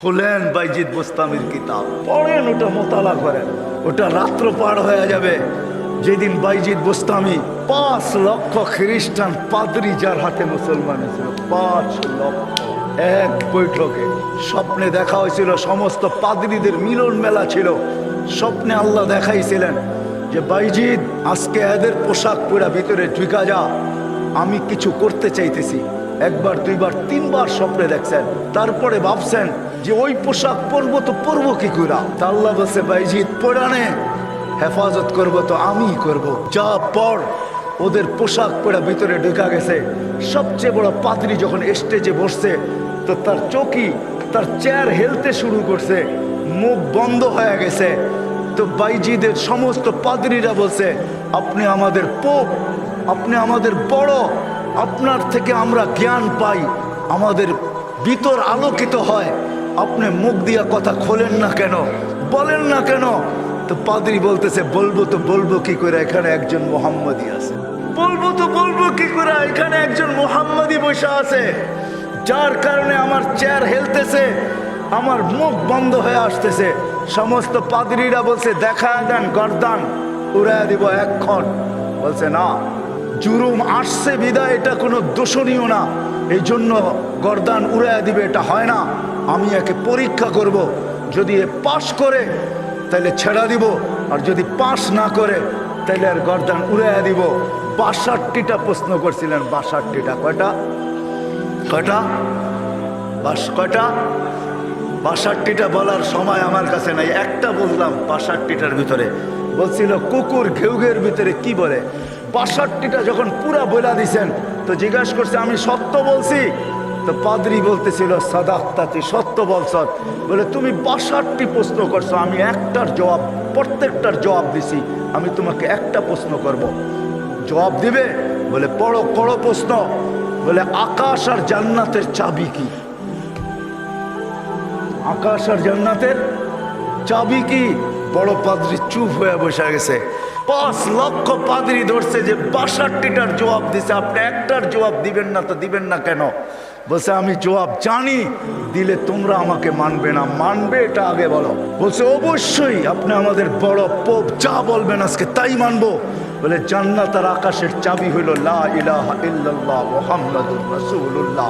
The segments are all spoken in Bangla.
খুলেন বাইজিদ বোস্তামির কিতাব, পড়েন, ওটা মোতালা করেন। ওটা রাত্র পার হয়ে যাবে যেদিন বাইজিদ বোস্তামি 5 লক্ষ খ্রিস্টান পাদ্রী যার হাতে মুসলমান ছিল, 5 লক্ষ এক বৈঠকে। স্বপ্নে দেখা হয়েছিল, সমস্ত পাদ্রীদের মিলন মেলা ছিল। স্বপ্নে আল্লাহ দেখাইছিলেন যে বাইজিদ আজকে এদের পোশাক পরা ভিতরে ঢুকা যা, আমি কিছু করতে চাইতেছি। একবার, দুইবার, তিনবার স্বপ্নে দেখছেন। তারপরে ভাবছেন যে ওই পোশাক পরবো তো পরবো কি করে। তা আল্লাহ বলছে বাইজিদ পরানে হেফাজত করবো তো আমিই করব। যা পর। ওদের পোশাক পরা ভিতরে ঢুকা গেছে। সবচেয়ে বড় পাদ্রী যখন স্টেজে বসছে তো তার চৌকি, তার চেয়ার হেলতে শুরু করছে, মুখ বন্ধ হয়ে গেছে। তো বাইজিদের সমস্ত পাদ্রীরা বলছে আপনি আমাদের পোপ, আপনি আমাদের বড়, আপনার থেকে আমরা জ্ঞান পাই, আমাদের ভিতর আলোকিত হয়, আপনি মুখ দিয়া কথা খোলেন না কেন, বলেন না কেন? তো পাদ্রী বলতেছে বলবো তো বলবো কি করে, এখানে একজন মুহাম্মাদি আছে। বলবো তো বলবো কি করে, এখানে একজন মুহাম্মাদি বসে আছে, যার কারণে আমার চেয়ার হেলতেছে, আমার মুখ বন্ধ হয়ে আসতেছে। সমস্ত পাদ্রীরা বলছে দেখা দেন, গর্দান উড়াইয়া দিব এক্ষণ। বলছে না, জুরুম আসছে বিদায় এটা কোনো দোষণীয় না, এই জন্য গর্দান উড়াইয়া দিবে এটা হয় না। আমি একে পরীক্ষা করব, যদি এ পাশ করে তাহলে ছেড়া দিব, আর যদি পাশ না করে তাহলে আর গর্দান উড়াইয়া দিব। 62টা প্রশ্ন করছিলেন, 62টা। কয়টা? কয়টা? কয়টা? 62টা বলার সময় আমার কাছে নাই, একটা বললাম 62টার ভিতরে। বলছিল কুকুর ঘেউঘের ভিতরে কি বলে। 62টা যখন পুরা বলা দিছেন তো জিজ্ঞাসা করছে আমি সত্য বলছি? তো পাদ্রী বলতেছিল সাদাক্তাতি, সত্য বলছ। বলে তুমি 62টি প্রশ্ন করছো, আমি একটার জবাব, প্রত্যেকটার জবাব দিছি, আমি তোমাকে একটা প্রশ্ন করব, জবাব দিবে? বলে পড়ো, পড়ো প্রশ্ন। বলে আকাশ আর জান্নাতের চাবি কি? আকাশ আর জান্নাতের চাবি কি? বড় পাদ্রী চুপ হয়ে বসে গেছে। 5 লক্ষ পাদ্রী ধরছে যে 62টার জবাব দিছে, আপনি একটার জবাব দিবেন না, তো দিবেন না কেন? বলছে আমি জবাব জানি, দিলে তোমরা আমাকে মানবে না, মানবে এটা আগে বলো। বলছে অবশ্যই, আপনি আমাদের বড় পোপ, যা বলবেন আজকে তাই মানবো। বলে জান্নাত আর আকাশের চাবি হইল লা ইলাহা ইল্লাল্লাহ মুহাম্মাদুর রাসূলুল্লাহ।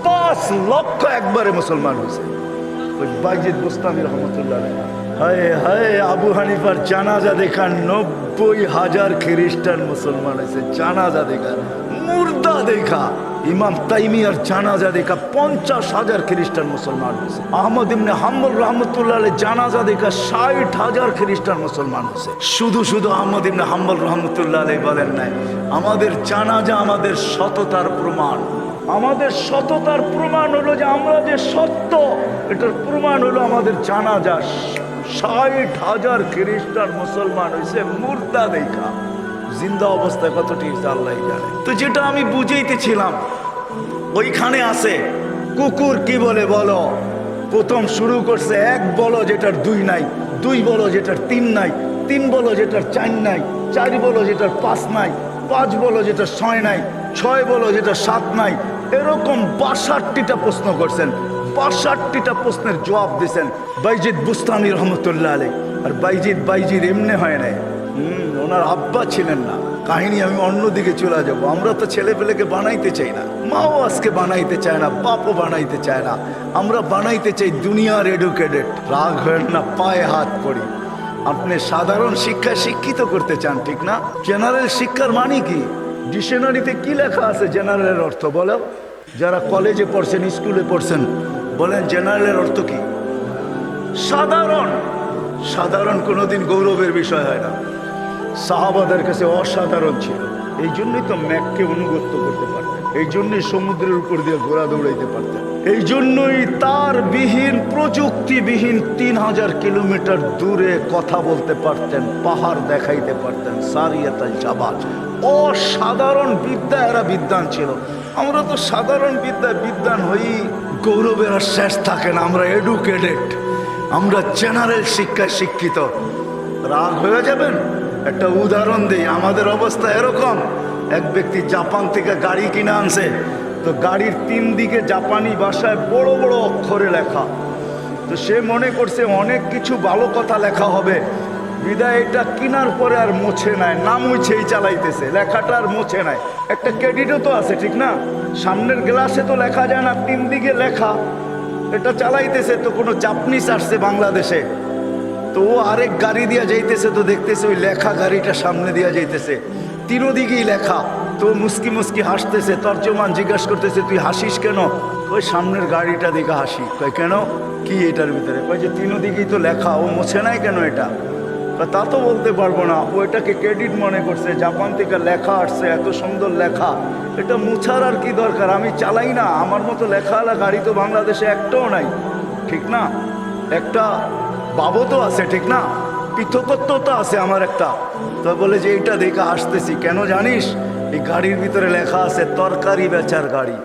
5 লক্ষ একবারে মুসলমান হয়েছে। ওই বাইজিদ বোস্তামি রহমতুল্লাহ। হায় হায়, আবু হানিফার জানাজা দেখা 90,000 খ্রিস্টান মুসলমান হয়েছে। জানাজা দেখা, মুর্দা দেখা। ইমাম তাইমিয়ার জানাজা দেখা 50,000 খ্রিস্টান মুসলমান হয়েছে। আহমদ ইবনে হাম্বল রহমতুল্লাহ জানাজা দেখা 60,000 খ্রিস্টান মুসলমান হয়েছে। শুধু শুধু আহমদ ইবনে হাম্বল রহমতুল্লাহ বলেন নাই আমাদের জানাজা আমাদের সততার প্রমাণ। আমাদের সততার প্রমাণ হলো যে আমরা যে সত্য, এটার প্রমাণ হলো আমাদের জানাজা। 60,000 খ্রিস্টান মুসলমান হয়েছে মুর্দা দেখা। জিন্দা অবস্থায় কতটি আল্লাহ জানে। তো যেটা আমি বুঝাইতেছিলাম ওইখানে আছে কুকুর কি বলে বলো। প্রথম শুরু করছে 1 বলো যেটার 2 নাই, 2 বলো যেটার 3 নাই, 3 বলো যেটার 4 নাই, 4 বলো যেটার 5 নাই, 5 বলো যেটার 6 নাই, 6 বলো যেটার 7 নাই। এরকম 62টা প্রশ্ন করছেন। 62টা প্রশ্নের জবাব দিয়েছেন বাইজিদ বুস্তামি রহমতুল্লাহ আলাইহি। আর বাইজিদ এমনি হয় নাই, ওনার আব্বা ছিলেন না। কাহিনী আমি অন্যদিকে চলে যাব। আমরা তো ছেলে পেলেকে বানাইতে চাই না, মাও আজকে বানাইতে চায় না, বাপও বানাইতে চায় না। আমরা বানাইতে চাই দুনিয়ার এডুকেটেড। রাগ হয় না, পায়ে হাত পড়ি। আপনি সাধারণ শিক্ষায় শিক্ষিত করতে চান, ঠিক না? জেনারেল শিক্ষার মানে কি? ডিকশনারিতে কি লেখা আছে জেনারেলের অর্থ বলো? যারা কলেজে পড়ছেন, স্কুলে পড়ছেন, বলেন জেনারেলের অর্থ কি? সাধারণ। সাধারণ কোনোদিন গৌরবের বিষয় হয় না। সাহাবাদের কাছে অসাধারণ ছিল, এই জন্যই তো ম্যাককে অনুগত্য করতে পারতেন, এই জন্যই সমুদ্রের উপর দিয়ে ঘোড়া দৌড়াইতে পারতেন, এই জন্যই তার বিহীন, প্রযুক্তিবিহীন 3000 কিলোমিটার দূরে কথা বলতে পারতেন, পাহাড় দেখাইতে পারতেন। সারিয়াতাল জাবাল। অসাধারণ বিদ্যা, এরা বিদ্বান ছিল। আমরা তো সাধারণ বিদ্যায় বিদ্বান হই, গৌরবের আর শেষ থাকে না। আমরা এডুকেটেড, আমরা জেনারেল শিক্ষায় শিক্ষিত। রাগ হয়ে যাবেন? একটা উদাহরণ দিই। আমাদের অবস্থা এরকম, এক ব্যক্তি জাপান থেকে গাড়ি কিনে আনছে, তো গাড়ির 3 দিকে জাপানি ভাষায় বড় বড় অক্ষরে লেখা তো সে মনে করছে অনেক কিছু ভালো কথা লেখা হবে, বিদায় এটা কেনার পরে আর মোছে নাই, না মুছেই চালাইতেছে, লেখাটা আর মোছে নাই। একটা ক্রেডিটও তো আছে, ঠিক না? সামনের গ্লাসে তো লেখা যায় না, 3 দিকে লেখা, এটা চালাইতেছে। তো কোনো জাপানিজ আসছে বাংলাদেশে, তো ও আরেক গাড়ি দিয়া যাইতেছে, তো দেখতেছে ওই লেখা গাড়িটা সামনে দিয়া যাইতেছে, 3 দিকেই লেখা। তো মুস্কি মুস্কি হাসতেছে, তর্জমান জিজ্ঞাসা করতেছে তুই হাসিস কেন? ওই সামনের গাড়িটা দেখে হাসি। কয় কেন, কি এটার ভিতরে? কয় যে 3 দিকেই তো লেখা, ও মোছে নাই কেন এটা? তা তো বলতে পারবো না, ও এটাকে ক্রেডিট মনে করছে, জাপান থেকে লেখা আসছে, এত সুন্দর লেখা, এটা মুছার আর কি দরকার? আমি চালাই না, আমার মতো লেখাওয়ালা গাড়ি তো বাংলাদেশে একটাও নাই, ঠিক না? একটা বাবতও আছে, ঠিক না? পৃথকত্ব তো আছে আমার একটা। তো বলে যে এইটা দেখে আসতেছি, কেন জানিস? এই গাড়ির ভিতরে লেখা আছে তরকারি বেচার গাড়ি।